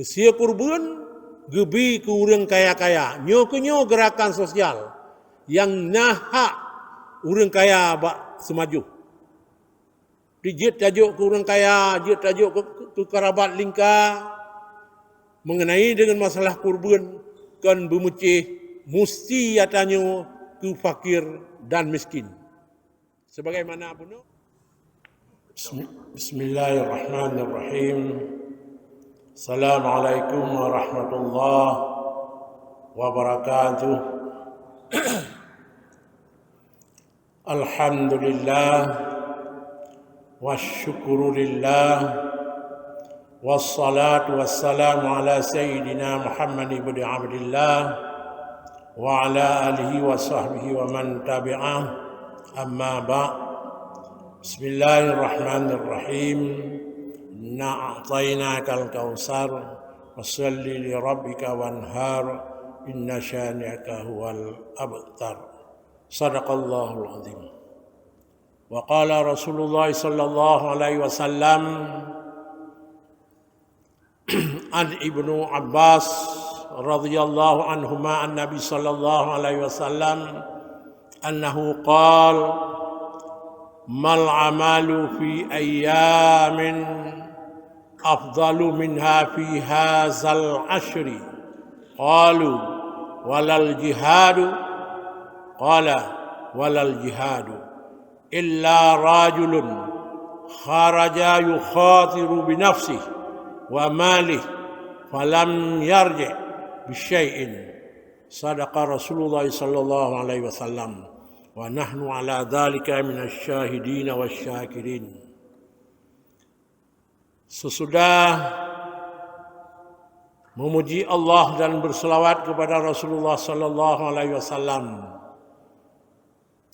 Besia kurban gebi ke urang kaya-kaya. Nyo gerakan sosial yang nahak urang kaya bak semaju. Dijit tajuk ke urang kaya, jit tajuk ke kerabat lingkar mengenai dengan masalah kurban kan bermucih mesti atanyo ke fakir dan miskin. Sebagaimana pun Bismillahirrahmanirrahim. Assalamualaikum warahmatullahi wabarakatuh. Alhamdulillah wasyukurulillah wassalatu wassalamu ala sayyidina Muhammad ibn Abdullah wa ala alihi wa sahbihi wa man tabi'ah, amma ba'. Bismillahirrahmanirrahim. Na'atainakal kautsar fashalli li rabbika wanhar inna syani'aka huwal abtar. Sadaqallahul azim. Wa qala Rasulullah sallallahu alaihi wasallam an Ibnu Abbas radhiyallahu anhuma an Nabi sallallahu alaihi wasallam annahu qala mal amalu fi ayyamin afdalu minha fi hadzal ashri qalu walal jihadu qala walal jihadu illa rajulun kharaja yukhatiru bi nafsihi wa malih falam yarji bi syai'in. Sadaqa Rasulullah sallallahu alaihi wasallam wa nahnu ala dzalika minasyahidin wasyakirin. Sesudah memuji Allah dan berselawat kepada Rasulullah sallallahu alaihi wasallam,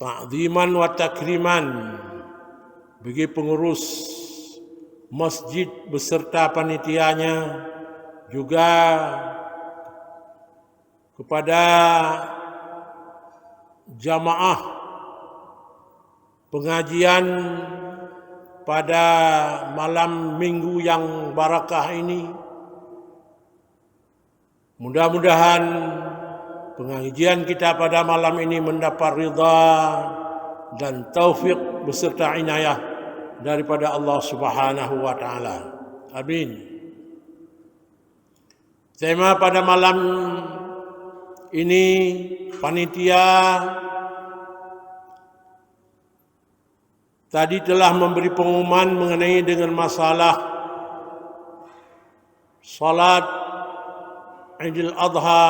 ta'ziman wa takriman bagi pengurus masjid beserta panitianya, juga kepada jamaah pengajian pada malam minggu yang barakah ini. Mudah-mudahan pengajian kita pada malam ini mendapat ridha dan taufik beserta inayah daripada Allah Subhanahu wa taala. Amin. Tema pada malam ini panitia tadi telah memberi pengumuman mengenai dengan masalah salat Idul Adha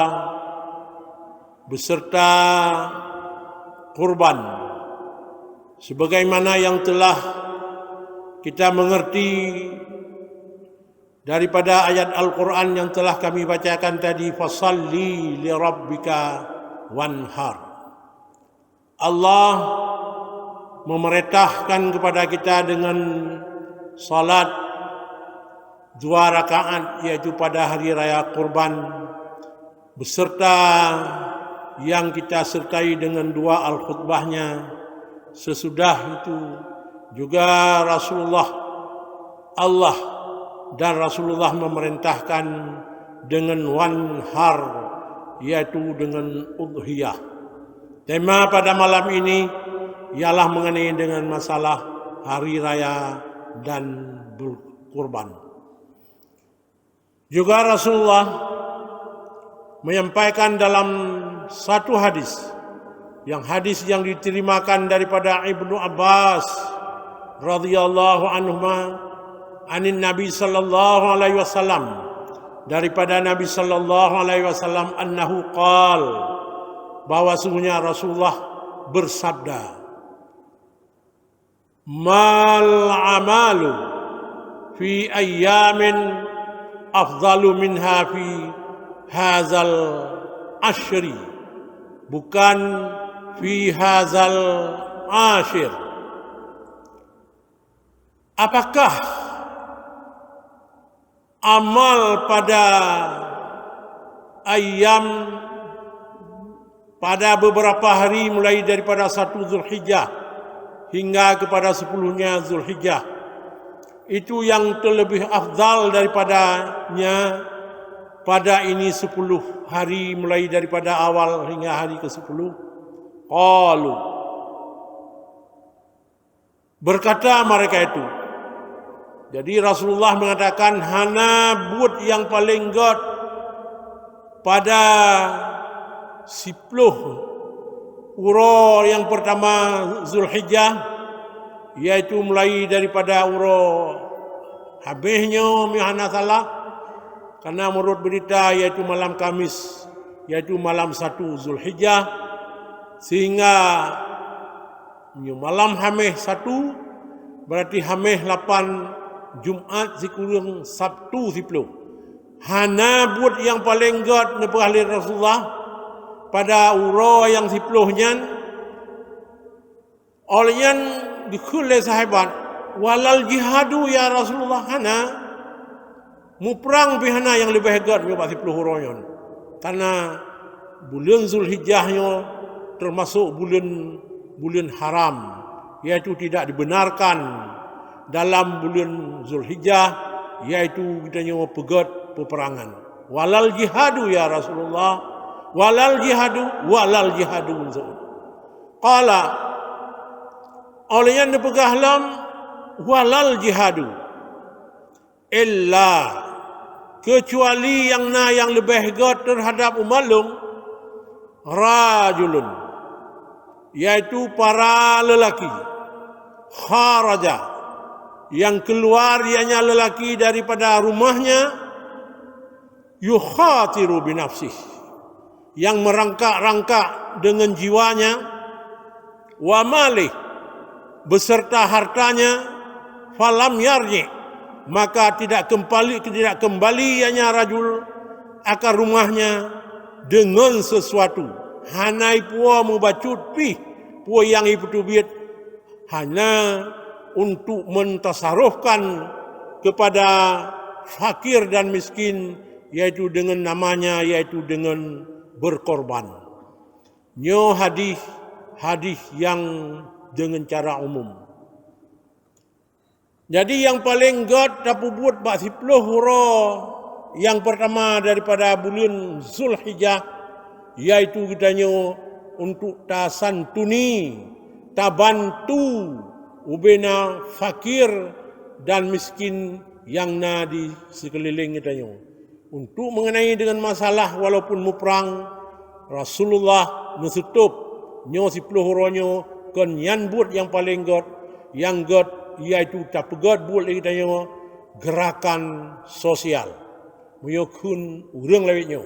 beserta kurban. Sebagaimana yang telah kita mengerti daripada ayat Al-Quran yang telah kami bacakan tadi, fasalli li rabbika wanhar. Allah memerintahkan kepada kita dengan salat 2 rakaat, yaitu pada hari raya kurban, beserta yang kita sertai dengan 2 al-khutbahnya. Sesudah itu juga Allah dan Rasulullah memerintahkan dengan wanhar, yaitu dengan udhiyah. Tema pada malam ini ialah mengenai dengan masalah hari raya dan berkurban. Juga Rasulullah menyampaikan dalam satu hadis yang diterimakan daripada Ibnu Abbas radhiyallahu anhuma anin Nabi sallallahu alaihi wasallam, daripada Nabi sallallahu alaihi wasallam annahu qal, bahwa sungguhnya Rasulullah bersabda, mal amalu fi ayyamin afdalu minha fi hadzal ashri, bukan fi hadzal ashir. Apakah amal pada ayam, pada beberapa hari mulai daripada 1 Zulhijjah hingga kepada 10-nya Zulhijjah, itu yang terlebih afdal daripadanya pada ini 10 hari mulai daripada awal hingga hari ke-10. Qalu, berkata mereka itu. Jadi Rasulullah mengatakan hana buat yang paling god pada 10 uro yang pertama Zulhijjah, yaitu mulai daripada uro habisnya mihana salah, karena menurut berita yaitu malam Kamis, yaitu malam 1 Zulhijjah, sehingga malam hameh 1 berarti hameh 8 Jumat sikurang Sabtu 10. Hana buat yang paling god nepahli Rasulullah pada uro yang 10-nya olehnya dikul sahabat, walal jihadu ya Rasulullah, hana muprang bihana yang lebih god daripada 10 uronya, karena bulan Zulhijjahnya termasuk bulan haram, yaitu tidak dibenarkan dalam bulan Zulhijjah, yaitu kitanya pegat peperangan. Walal jihadu ya Rasulullah, walal jihadu. Qala, olehnya dipegahlam walal jihadu illa, kecuali yang lebih god terhadap umalum rajulun, yaitu para lelaki, kharaja, yang keluar ianya lelaki daripada rumahnya, yukhatiru binafsih, yang merangkak-rangkak dengan jiwanya, wa malih, beserta hartanya, falam yarji, maka tidak kembali ianya rajul akan rumahnya dengan sesuatu. Hanai puwa mubacut pi, puwa yang iputubit hanya untuk mentasarufkan kepada fakir dan miskin, yaitu dengan namanya, yaitu dengan berkorban. Nyo hadis yang dengan cara umum. Jadi yang paling god dapat buat 10 huro yang pertama daripada bulan Zulhijjah, yaitu kitanya untuk tasantuni, tabantu ubena fakir dan miskin yang na di sekeliling kitanya. Untuk mengenai dengan masalah walaupun muprang, Rasulullah menutup nyo 10 huronyo kan yan buat yang paling god, yang god yaitu tak god buat kitanya gerakan sosial. Menyokun urang lawitnya.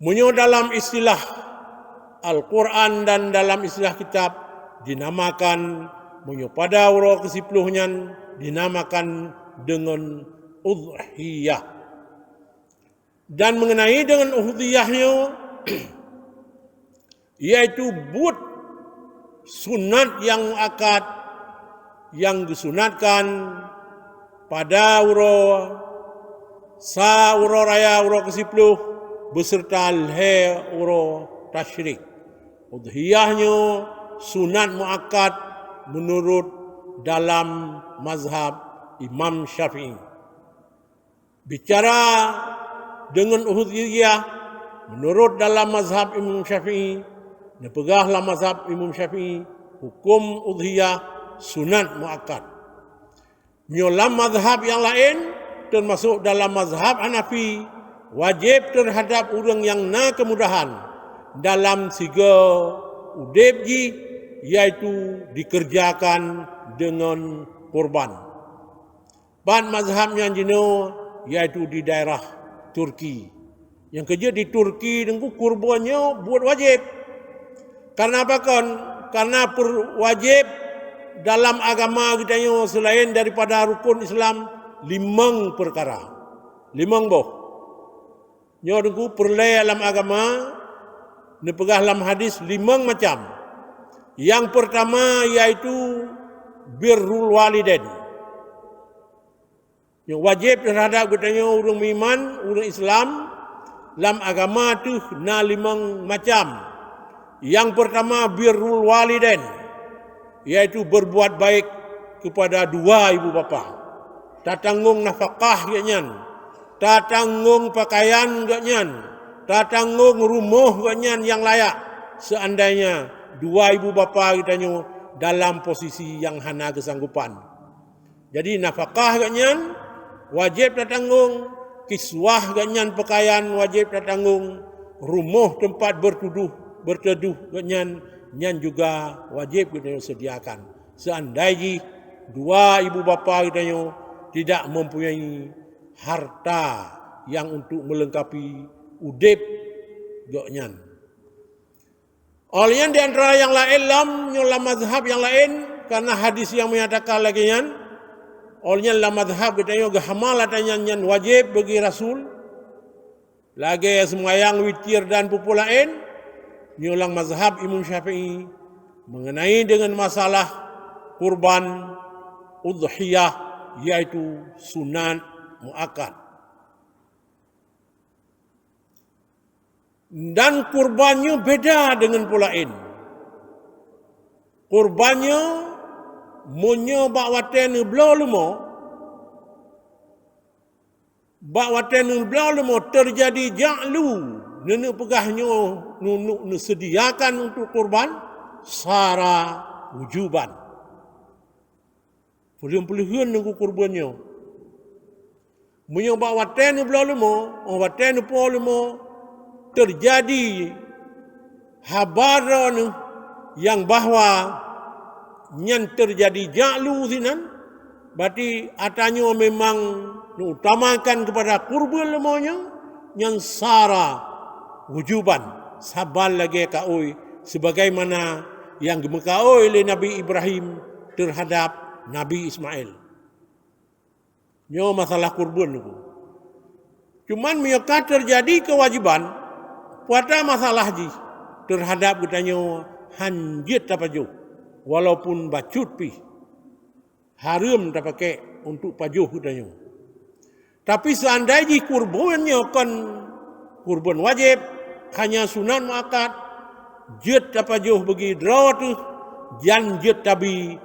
Menyo dalam istilah Al-Quran dan dalam istilah kitab dinamakan menyo pada uro ke-10-nya dinamakan dengan udhiyah. Dan mengenai dengan udhiyahnya yaitu buat sunat yang akad yang disunatkan pada uro raya uro ke-10 beserta leher uro tasyrik. Udhiyahnya sunat muakkad menurut dalam mazhab Imam Syafi'i. Bicara dengan udhiyah menurut dalam mazhab Imam Syafi'i, nepegahlah mazhab Imam Syafi'i, hukum udhiyah sunat muakkad. Dalam mazhab yang lain termasuk dalam mazhab Hanafi, wajib terhadap orang yang na kemudahan dalam siga udebji, yaitu dikerjakan dengan korban. Ban mazhabnya jino yaitu di daerah Turki. Yang kerja di Turki dengan kurbannya buat wajib. Karena apa kan? Karena wajib dalam agama kita selain daripada rukun Islam 5 perkara. 5 boh. Nyo dengku perlai dalam agama nepegah dalam hadis 5 macam. Yang pertama yaitu birrul walidain. Yang wajib terhadap katanya orang iman, orang Islam dalam agama tu na 5 macam. Yang pertama birrul walidain, yaitu berbuat baik kepada 2 ibu bapa. Tak tanggung nafkah ianya, tak tanggung pakaian ganyan, tak tanggung rumah ganyan yang layak. Seandainya dua ibu bapa kita nyo dalam posisi yang hana kesanggupan. Jadi nafkah ganyan wajib tak tanggung, kiswah ganyan pakaian wajib tak tanggung, rumah tempat berteduh ganyan juga wajib kita sediakan. Seandainya dua ibu bapa kita nyo tidak mempunyai harta yang untuk melengkapi udip ganyan. Olehnya di antara yang lain dalam mazhab yang lain, karena hadis yang menyatakan lagi nyan, olehnya dalam mazhab kita juga hamal adanya nyan wajib bagi Rasul. Lagi semayang witir dan pupu lain, nyulang mazhab Imam Syafi'i mengenai dengan masalah kurban udhiyah, yaitu sunat muakkad. Dan kurbannya beda dengan pulain. Kurbannya munyo bak waten belum terjadi ja'lu nene pegahnya nunuk sediakan untuk kurban sara wujuban. Puluh-puluhan nunggu kurbannya. Munyo bak waten belum terjadi habaran yang bahwa nyan terjadi ja'lu sinan, berarti atanya memang utamakan kepada kurban lemonya yang sara wujuban sabal lagi kaoi, sebagaimana yang gemekaoi oleh Nabi Ibrahim terhadap Nabi Ismail. Nyo masalah kurban itu. Cuman mereka terjadi kewajiban pada masalah ji terhadap katanya hanjit apa jo, walaupun bacut pi haram tak pakai untuk pajuh katanya. Tapi seandainya kurbannya kan kurban wajib hanya sunat muakkad, jet apa jo bagi draw tu jan jet tabi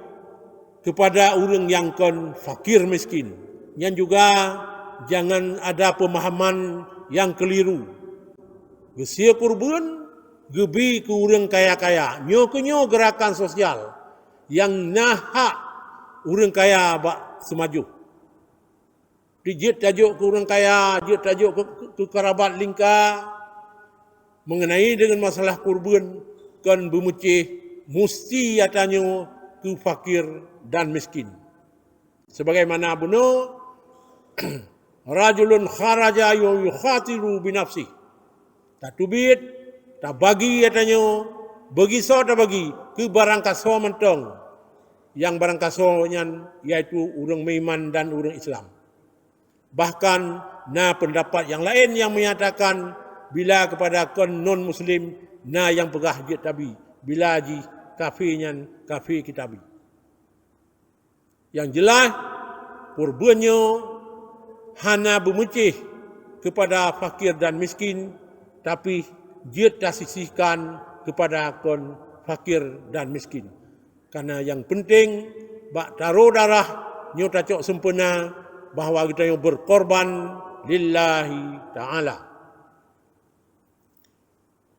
kepada orang yang kan fakir miskin. Yang juga jangan ada pemahaman yang keliru. Gesia kurban, gebi ke orang kaya-kaya. Nyo gerakan sosial yang nahak orang kaya bak semaju. Dijit tajuk ke orang kaya, jit tajuk ke kerabat lingkar. Mengenai dengan masalah kurban, kan bermucih, mesti atanya ke fakir dan miskin. Sebagaimana benar, rajulun kharaja yukhatiru binafsih. Tak tubit, tak bagi katanya, bagi so tak bagi, ke barang kaso mentong. Yang barang kasonya iaitu orang Meiman dan orang Islam. Bahkan, pendapat yang lain yang menyatakan, bila kepada kon non-Muslim, yang pegah jid tabi. Bila ji kafirnya, kafir kitabi. Yang jelas, kurbannya hana bermucih kepada fakir dan miskin, tapi dia tak sisihkan kepada kon fakir dan miskin. Karena yang penting bak taruh darah nyo tacok sempurna bahawa kita yang berkorban lillahi ta'ala.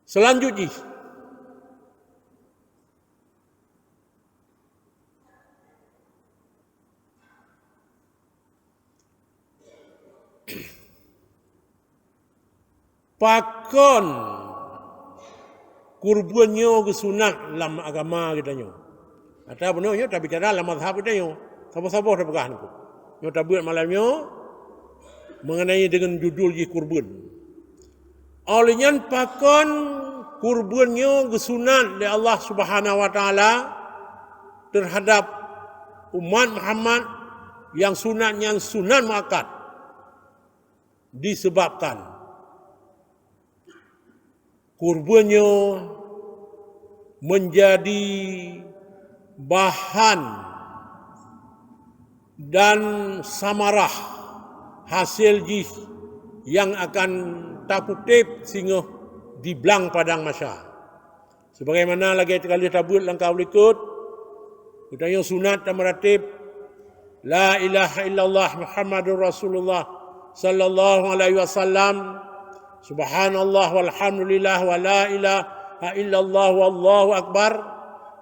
Selanjutnya pakon kurbannya ke sunat dalam agama kita nyo. Atau benarnya tapi cara dalam mazhab kita nyo. Sabar-sabar dah pegah niku. Nyo tak buat malamnya mengenai dengan judul je kurban. Olehnya pakon kurbannya ke sunat oleh Allah Subhanahu wa taala terhadap umat Muhammad yang sunatnya sunat muakkad. Disebabkan kurbannya menjadi bahan dan samarah hasil jih yang akan takutip sehingga dibelang padang masa. Sebagaimana lagi sekali tabut langkah berikut, kita yang sunat dan meratib La ilaha illallah Muhammadur Rasulullah sallallahu alaihi wasallam, subhanallah walhamdulillah wa la ilaha illallah wallahu akbar,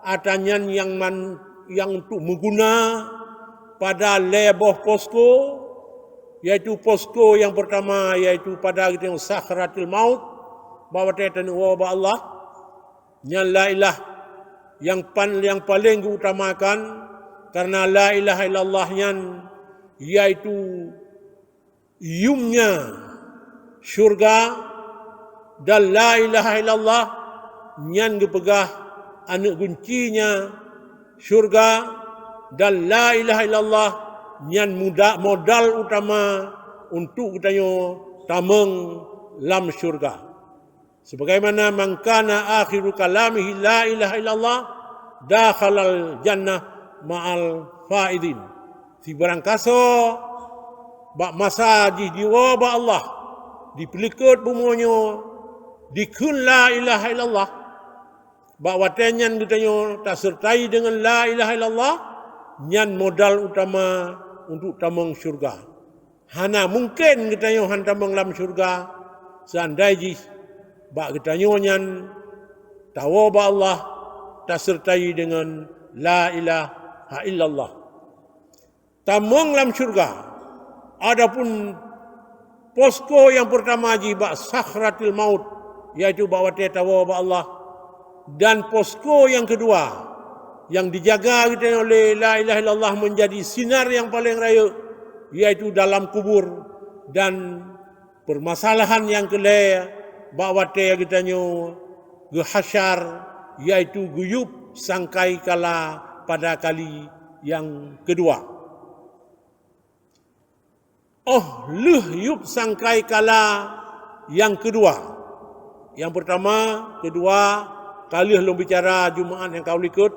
atanyan yang untuk mengguna pada leboh posko, iaitu posko yang pertama iaitu pada kita sakratul maut, bahawa tatan wa Allah nya la ilah yang paling diutamakan, karena la ilaha illallah yang iaitu yumnya syurga, dan la ilaha illallah yang dipegah anak kuncinya syurga, dan la ilaha illallah yang modal utama untuk kita tameng lam syurga. Sebagaimana man kana akhiru kalamihi la ilaha illallah dakhalal jannah ma'al faidin. Si barang kaso bak masa di jiwa ba Allah dipelikut bumonyo dikun la ilaha illallah, bak watenyan ditanyo tak sertai dengan la ilaha illallah nyan modal utama untuk tamang syurga. Hana mungkin ditanyo han tamang lam syurga seandainya bak ditanyo nyan tawa ba Allah tak sertai dengan la ilaha illallah. Tamang lam syurga. Adapun posko yang pertama jibak sakratul maut, iaitu bahawa tawa ba Allah, dan posko yang kedua yang dijaga kita oleh la ilaha illallah menjadi sinar yang paling raya, iaitu dalam kubur, dan permasalahan yang kelima bahawa kita gehasyar, iaitu guyub sangkai kala pada kali yang kedua. Yub sangkai kala yang kedua. Yang pertama, kedua kali belum bicara Jumaat yang kau ikut.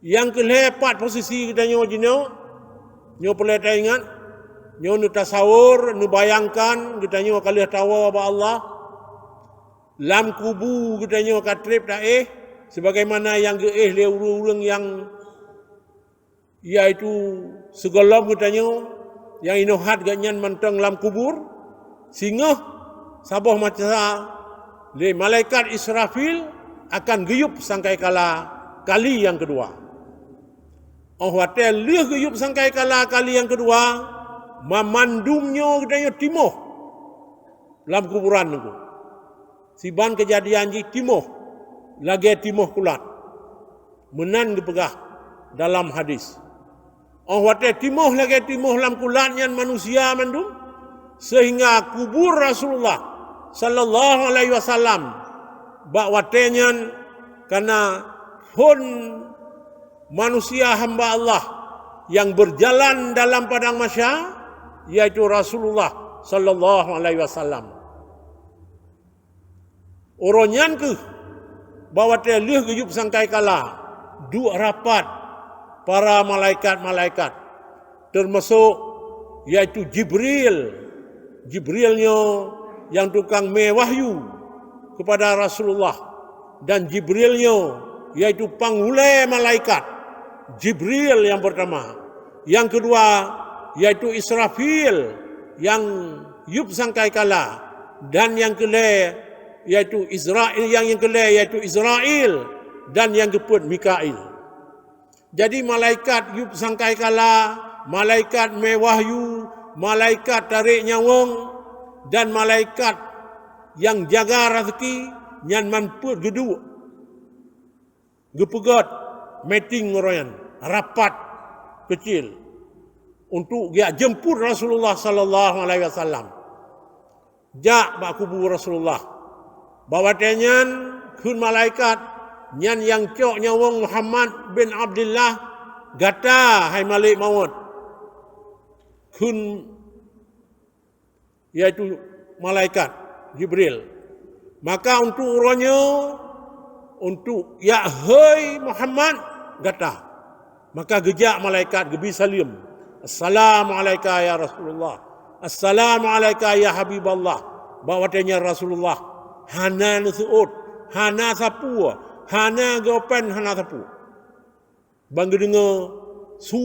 Yang kelepat posisi kita jino, nyo boleh ingat, nyo nu tasawur, nu bayangkan kita kali tawa ba Allah. Lam kubu kita katrip sebagaimana yang le urang yang iaitu segolom kita yang inohat ganyan manteng lam kubur, sehingga sabah macam le malaikat Israfil akan geyup sangkai kali yang kedua. Hotel leh geyup sangkai kali yang kedua, mamandumnya kita timoh lam kuburan itu. Siban kejadian ji timoh, lagi timoh kulat. Menan dipegah dalam hadis. Wate timoh lagi timoh lam kulatnya manusia mandum, sehingga kubur Rasulullah sallallahu alaihi wasallam bak watenya karena pun manusia hamba Allah yang berjalan dalam padang mahsyar, yaitu Rasulullah sallallahu alaihi wasallam. Oronyan ke bahawa telih geyup sangkai kala dua rapat para malaikat-malaikat, termasuk yaitu Jibrilnya yang tukang mewahyu kepada Rasulullah, dan Jibrilnya yaitu panggulai malaikat. Jibril yang pertama, yang kedua yaitu Israfil yang yup sangkai kala, dan yang kelima yaitu Israel, yang kelima yaitu Israel, dan yang keempat Mikail. Jadi malaikat yup sangkai kala, malaikat mewahyu, malaikat tarik nyawang, dan malaikat yang jaga rezeki yang mampu geduk gepegat meeting orang rapat kecil untuk dia jemput Rasulullah sallallahu alaihi wasallam. Jak bak kubur Rasulullah. Bahawa tenyan kun malaikat nyan yang cok nyawang Muhammad bin Abdullah gata hai malik maut. Kun yaitu malaikat Jibril. Maka untuk uranya untuk ya hai Muhammad gata. Maka gejak malaikat gebi salim. Assalamualaikum ya Rasulullah. Assalamualaikum ya Habiballah. Bahawa tanya Rasulullah hana nusuut, hana sapu, hana gopen, hana sapu. Bangga dengar su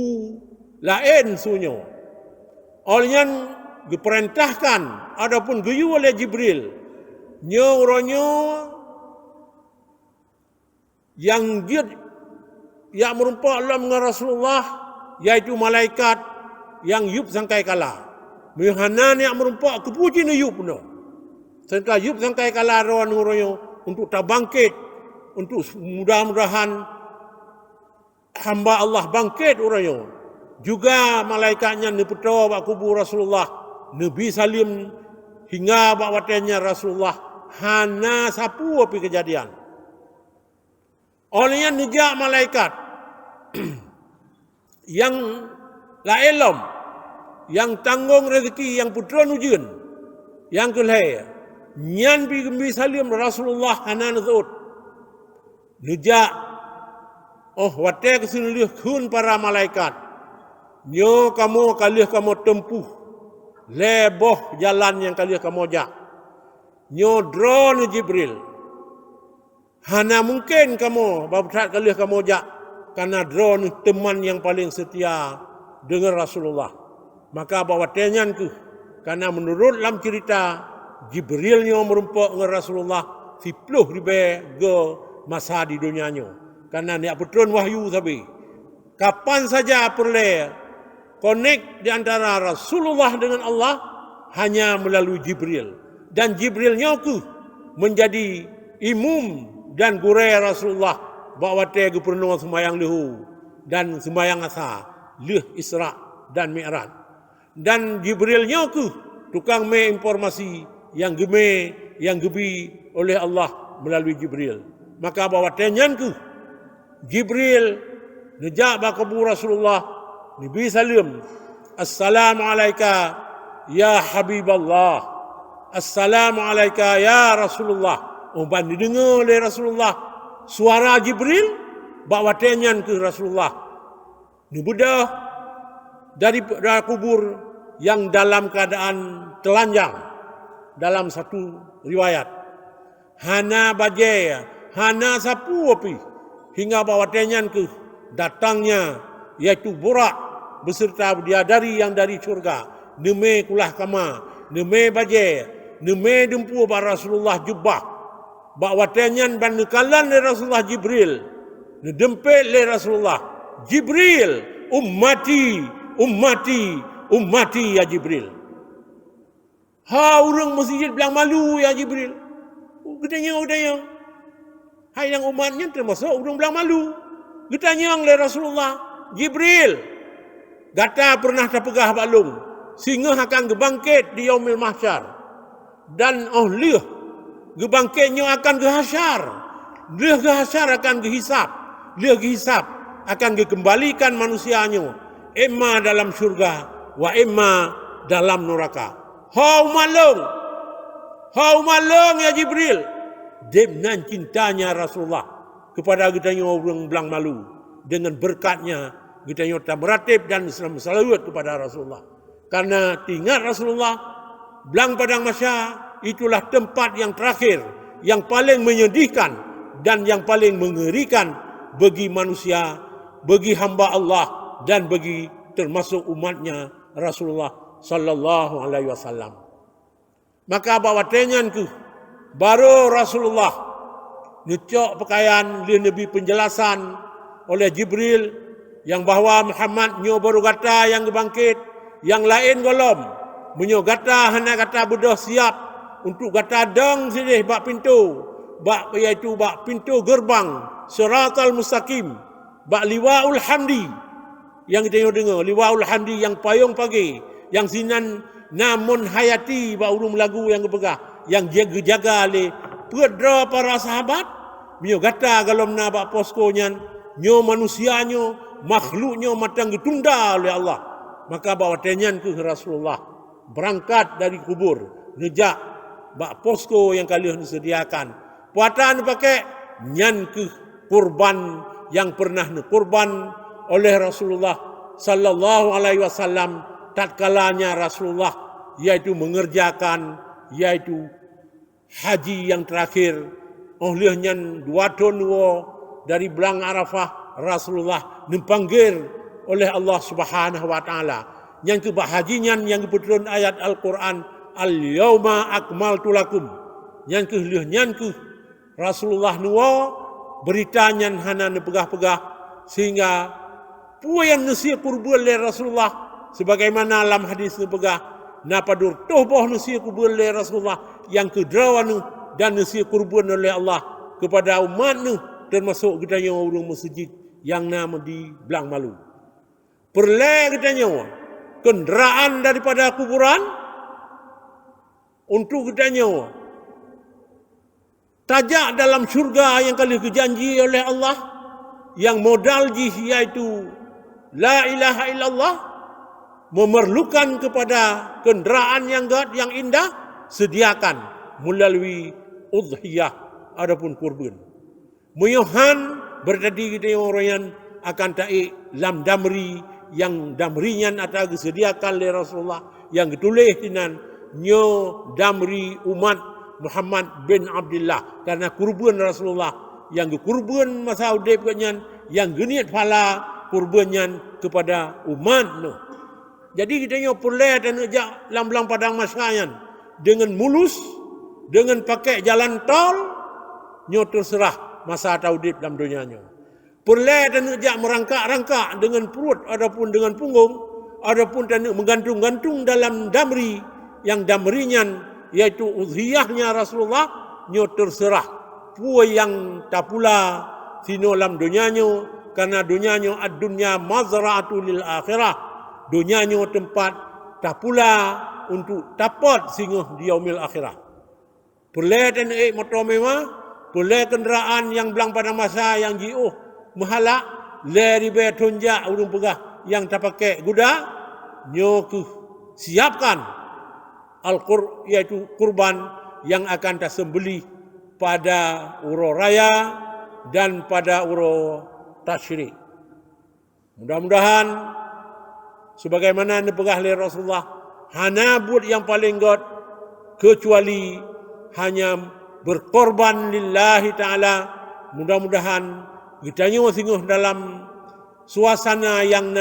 lain sunyo. Olehnya diperintahkan adapun geyu oleh Jibril nyo ronyo yang dia yang merumpak dalam dengan Rasulullah iaitu malaikat yang yup sangkai kala Mihana yang merumpak kepuji ni yup no. Serta yup sangkai kala rawan ronyo untuk tak bangkit, untuk mudah-mudahan hamba Allah bangkit ronyo. Juga malaikatnya ni putra bak kubur Rasulullah, Nabi Salim hingga bak watanya Rasulullah hana sapu api kejadian. Olehnya nejak malaikat yang la elom, yang tanggung rezeki, yang putra nujun, yang kelai, nyan bi gembi salim Rasulullah hana nazut. Nejak, wate kesinulih kun para malaikat. Nyo kamu kalih kamu tempuh leboh jalan yang kalih kamu jak. Nyo drone Jibril. Hana mungkin kamu babsat kalih kamu jak karena drone teman yang paling setia dengan Rasulullah. Maka bawa tenyan ke karena menurut dalam cerita Jibril nyo merumpak dengan Rasulullah 10 ribu ke masa di dunianya. Karena ni putron wahyu sabi. Kapan saja perle connect di antara Rasulullah dengan Allah hanya melalui Jibril. Dan Jibril nyoku menjadi imum dan gurai Rasulullah bawa te gubernur sembayang lehu dan sembayang asa leh Isra dan Mi'raj. Dan Jibril nyoku tukang me informasi yang geme yang gebi oleh Allah melalui Jibril. Maka bawa tenyanku Jibril nejak ba kubur Rasulullah Nabi Salim. Assalamualaikum ya Habiballah. Assalamualaikum ya Rasulullah. Ban didengar oleh Rasulullah suara Jibril bawa tenyan ke Rasulullah. Ni budak dari kubur yang dalam keadaan telanjang dalam satu riwayat. Hana bajai, hana sapu api hingga bawa tenyan ke datangnya iaitu Burak beserta bidadari yang dari syurga. Neme kulah kama, neme bajai, neme dempu ba Rasulullah jubah. Bawa tenyan ban nekalan le Rasulullah Jibril. Nedempet le Rasulullah. Jibril, ummati, ummati, ummati ya Jibril. Ha orang masjid bilang malu ya Jibril. Gedanya. Hai yang umatnya termasuk orang bilang malu. Gedanya le Rasulullah. Jibril. Gata pernah terpegah balung. Sehingga akan gebangkit di yaumil mahsyar. Dan liah gebangkitnya akan ke hasyar. Dia ke hasyar akan ke hisab. Dia ke hisab akan dikembalikan manusianya. Emma dalam syurga. Wa emma dalam neraka. Hau malung ya Jibril. Dengan cintanya Rasulullah kepada kita orang belang malu. Dengan berkatnya kita tak meratib dan salawat kepada Rasulullah. Karena ingat Rasulullah belang padang mahsyar itulah tempat yang terakhir, yang paling menyedihkan dan yang paling mengerikan bagi manusia, bagi hamba Allah dan bagi termasuk umatnya Rasulullah sallallahu alaihi wasallam. Maka bawa tenyan ke baru Rasulullah ngecok pakaian dia lebih penjelasan oleh Jibril yang bahawa Muhammad nyo baru kata yang bangkit, yang lain golom menyo kata hana kata bedah siap untuk kata dang sini bak pintu, bak iaitu bak pintu gerbang Siratal Mustaqim, bak liwaul hamdi yang kita dengar, liwaul hamdi yang payung pagi, yang sinan namun hayati bak urung lagu yang kepegah, yang jaga le pedra para sahabat, mio kata kalau na bak poskonya, nyo manusianyo, makhluknya matang ditunda oleh Allah. Maka bawa tenyan ke Rasulullah berangkat dari kubur, nejak bak posko yang kalian disediakan. Puatan pakai nyan ke kurban yang pernah kurban oleh Rasulullah sallallahu alaihi wasallam tatkalanya Rasulullah yaitu mengerjakan yaitu haji yang terakhir. Oleh nyan 2 tahun dari belang Arafah Rasulullah dipanggil oleh Allah Subhanahu wa taala. yang kebahagian yang kebetulan ayat Al-Quran al-yauma akmaltu lakum yang ke Rasulullah nuwa beritanya hana nepegah-pegah sehingga puyan nusia kurban le Rasulullah sebagaimana dalam hadis nepegah napadur tohboh nusia kurban le Rasulullah yang kedrawan dan nusia kurban oleh Allah kepada umat nu termasuk gedanya orang masjid yang nama di Belang Malu. Perle gedanya kenderaan daripada kuburan untuk gedanya tajak dalam syurga yang kali kejanji oleh Allah yang modal yaitu la ilaha illallah memerlukan kepada kenderaan yang indah sediakan melalui udhiyah adapun kurban. Muyohan berdadi kita orang yang akan taik lam damri yang damrinya atau disediakan oleh Rasulullah yang ditulis dengan nyo damri umat Muhammad bin Abdullah karena kurban Rasulullah yang kurban masa udipnya yang geniat pala kurbannya kepada umat no. Jadi kita nyo pulai dan ajak lam-lam padang masyayan dengan mulus dengan pakai jalan tol nyo terserah masa taudip dalam dunianya. Perle dan ajak merangkak-rangkak dengan perut adapun dengan punggung adapun dan menggantung-gantung dalam damri yang damrinya yaitu udhiyahnya Rasulullah nyo terserah puai yang tak pula sino dalam dunianya karena dunianya ad-dunya mazra'atu lil akhirah dunianya tempat tak pula untuk dapat singgah di yaumil akhirah. Perle dan motor mewah boleh kenderaan yang belang pada masa yang jiuh mahala leri betonja urung pegah yang tak pakai kuda nyoku siapkan yaitu kurban yang akan tersembelih pada uro raya dan pada uro tasyrik. Mudah-mudahan sebagaimana dipegah oleh Rasulullah hana buat yang paling god kecuali hanya berkorban lillahi ta'ala. Mudah-mudahan kita singguh dalam suasana yang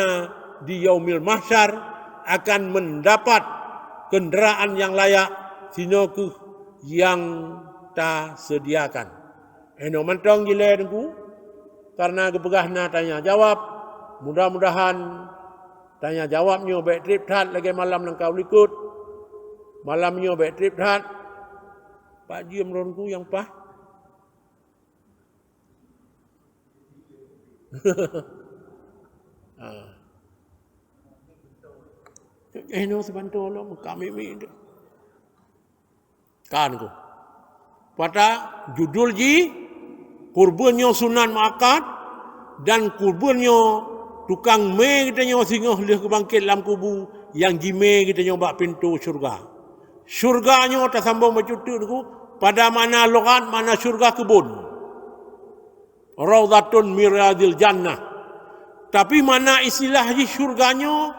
di yaumil mahsyar akan mendapat kenderaan yang layak sinoku yang tak sediakan. Eno mentong gile dengku karena kepegahna tanya jawab. Mudah-mudahan tanya jawabnya baik trip tat lagi malam nang kau likut. Malamnya baik trip tat. Pak Ji meronku yang pah. No sebantu lo kami mi kan ko. Pada judul ji kurbannya sunan makat dan kurbannya tukang me kita nyo singoh leh kebangkit dalam kubu yang jime kita nyoba pintu syurga. Syurganya tak sambung bercutu ku pada mana logat mana syurga kebun. Raudhatun miradil jannah. Tapi mana istilah di syurganya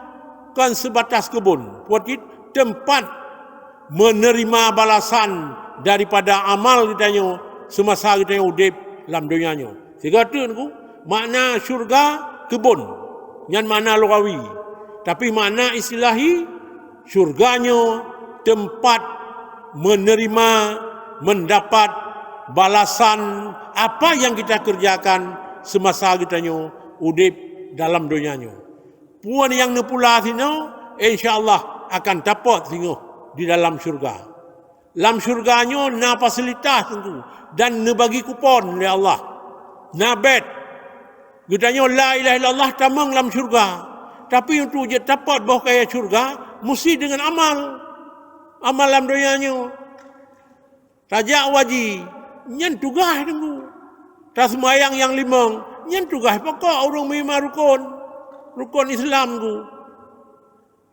kan sebatas kebun. Buat tempat menerima balasan daripada amal kita nyo semasa kita udip dalam dunianya. Sehingga tu makna syurga kebun. Yang mana lugawi. Tapi makna istilahi syurganya tempat menerima mendapat balasan apa yang kita kerjakan semasa kita udip dalam dunianya. Puan yang nepula sino insyaallah akan dapat singoh di dalam syurga. Dalam syurganya na fasilitas tentu dan na bagi kupon oleh Allah. Na bed. Gitanya la ilaha illallah tamang dalam syurga. Tapi untuk dia dapat bahawa kaya syurga mesti dengan amal. Amal dalam dunianya. Tajak wajib nyen tugah tenggu. Tas semayang yang limang nyen tugah pokok orang lima rukun. Rukun Islam ku.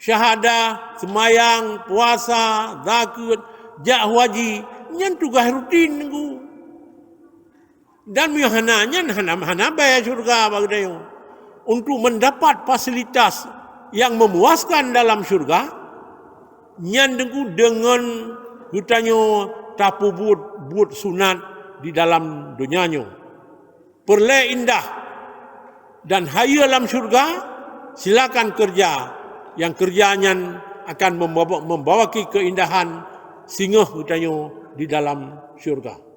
Syahadah, semayang, puasa, zakat, jak haji nyen tugah rutin tenggu. Dan mihananya hana bayar syurga bagi dia. Untuk mendapat fasilitas yang memuaskan dalam syurga nyen tenggu dengan hutanya tapu buat sunat di dalam dunianya. Perle indah dan haya dalam syurga silakan kerja yang kerjanya akan membawa keindahan singgah utanyo di dalam syurga.